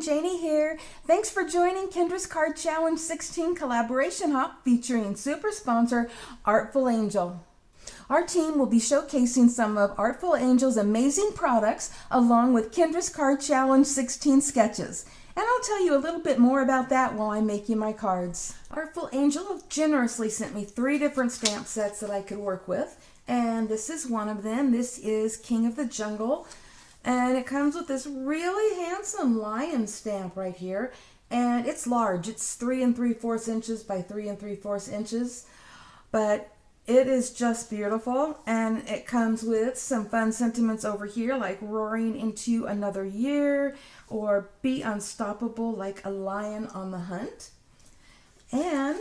everyone, Janie here. Thanks for joining Kendra's Card Challenge 16 Collaboration Hop featuring super sponsor Artful Angel. Our team will be showcasing some of Artful Angel's amazing products along with Kendra's Card Challenge 16 sketches. And I'll tell you a little bit more about that while I'm making my cards. Artful Angel generously sent me 3 different stamp sets that I could work with. And this is one of them. This is King of the Jungle. And it comes with this really handsome lion stamp right here. And it's large. It's 3 3/4 inches by 3 3/4 inches. But it is just beautiful. And it comes with some fun sentiments over here like roaring into another year or be unstoppable like a lion on the hunt. And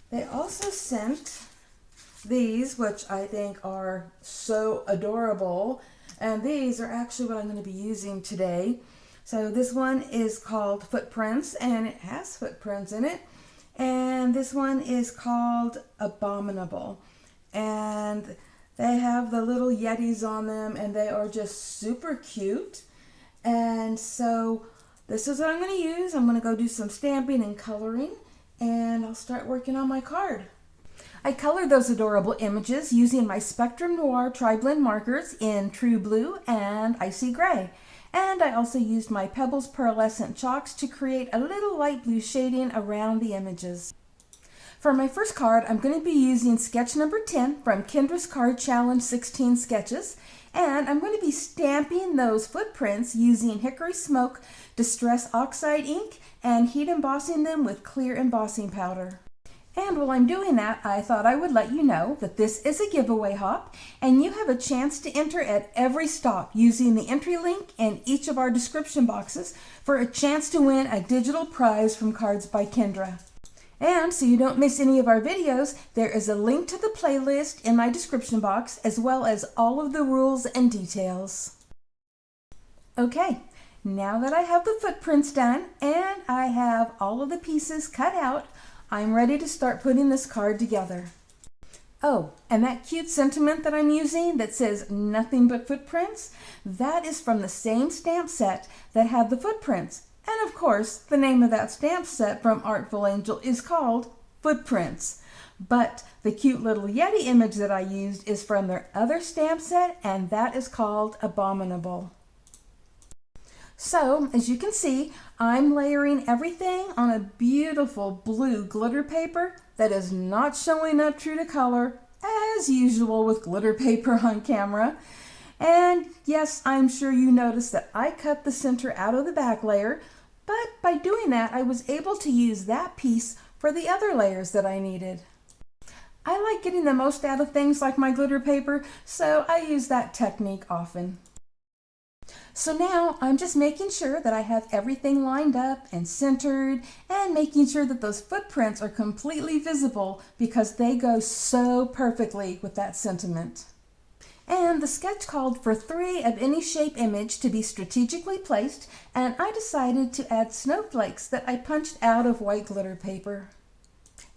they also sent these, which I think are so adorable. And these are actually what I'm going to be using today. So this one is called Footprints, and it has footprints in it. And this one is called Abominable. And they have the little Yetis on them, and they are just super cute. And so this is what I'm going to use. I'm going to go do some stamping and coloring, and I'll start working on my card. I colored those adorable images using my Spectrum Noir Tri-Blend markers in True Blue and Icy Gray. And I also used my Pebbles Pearlescent chalks to create a little light blue shading around the images. For my first card, I'm going to be using sketch number 10 from Kendra's Card Challenge 16 sketches. And I'm going to be stamping those footprints using Hickory Smoke Distress Oxide ink and heat embossing them with clear embossing powder. And while I'm doing that, I thought I would let you know that this is a giveaway hop, and you have a chance to enter at every stop using the entry link in each of our description boxes for a chance to win a digital prize from Cards by Kendra. And so you don't miss any of our videos, there is a link to the playlist in my description box as well as all of the rules and details. Okay, now that I have the footprints done and I have all of the pieces cut out, I'm ready to start putting this card together. Oh, and that cute sentiment that I'm using that says nothing but footprints, that is from the same stamp set that had the footprints. And of course, the name of that stamp set from Artful Angel is called Footprints. But the cute little Yeti image that I used is from their other stamp set, and that is called Abominable. So, as you can see, I'm layering everything on a beautiful blue glitter paper that is not showing up true to color, as usual with glitter paper on camera. And yes, I'm sure you noticed that I cut the center out of the back layer, but by doing that, I was able to use that piece for the other layers that I needed. I like getting the most out of things like my glitter paper, so I use that technique often. So now I'm just making sure that I have everything lined up and centered and making sure that those footprints are completely visible because they go so perfectly with that sentiment. And the sketch called for 3 of any shape image to be strategically placed, and I decided to add snowflakes that I punched out of white glitter paper.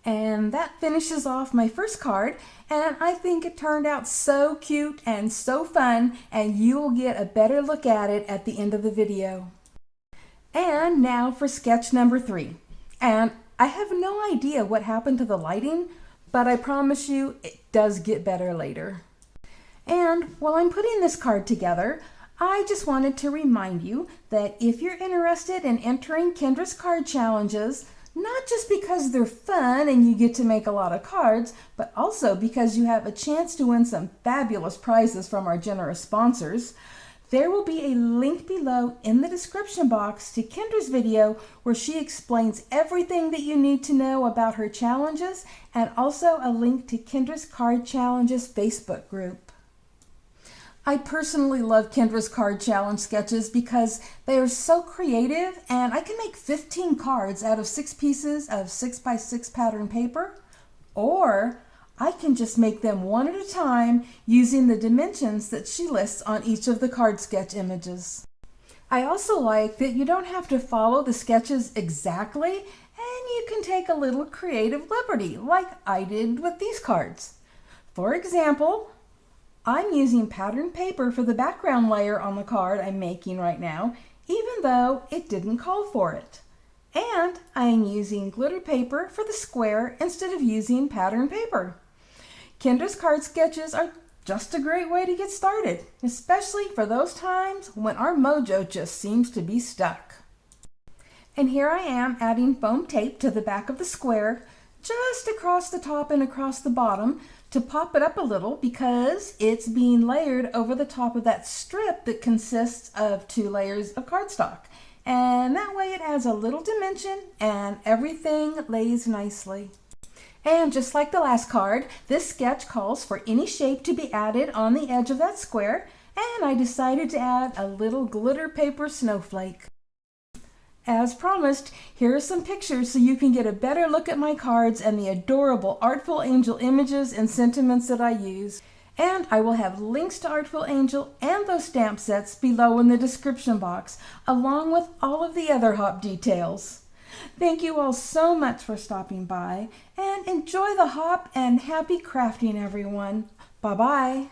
And that finishes off my first card, and I think it turned out so cute and so fun, and you will get a better look at it at the end of the video. And now for sketch number 3. And I have no idea what happened to the lighting, but I promise you it does get better later. And while I'm putting this card together, I just wanted to remind you that if you're interested in entering Kendra's card challenges, not just because they're fun and you get to make a lot of cards, but also because you have a chance to win some fabulous prizes from our generous sponsors, there will be a link below in the description box to Kendra's video where she explains everything that you need to know about her challenges, and also a link to Kendra's Card Challenges Facebook group. I personally love Kendra's Card Challenge sketches because they are so creative, and I can make 15 cards out of 6 pieces of 6x6 pattern paper, or I can just make them one at a time using the dimensions that she lists on each of the card sketch images. I also like that you don't have to follow the sketches exactly, and you can take a little creative liberty like I did with these cards. For example, I'm using patterned paper for the background layer on the card I'm making right now, even though it didn't call for it. And I am using glitter paper for the square instead of using pattern paper. Kendra's card sketches are just a great way to get started, especially for those times when our mojo just seems to be stuck. And here I am adding foam tape to the back of the square, just across the top and across the bottom to pop it up a little because it's being layered over the top of that strip that consists of 2 layers of cardstock. And that way it adds a little dimension and everything lays nicely. And just like the last card, this sketch calls for any shape to be added on the edge of that square, and I decided to add a little glitter paper snowflake. As promised, here are some pictures so you can get a better look at my cards and the adorable Artful Angel images and sentiments that I use. And I will have links to Artful Angel and those stamp sets below in the description box, along with all of the other hop details. Thank you all so much for stopping by, and enjoy the hop and happy crafting, everyone. Bye-bye.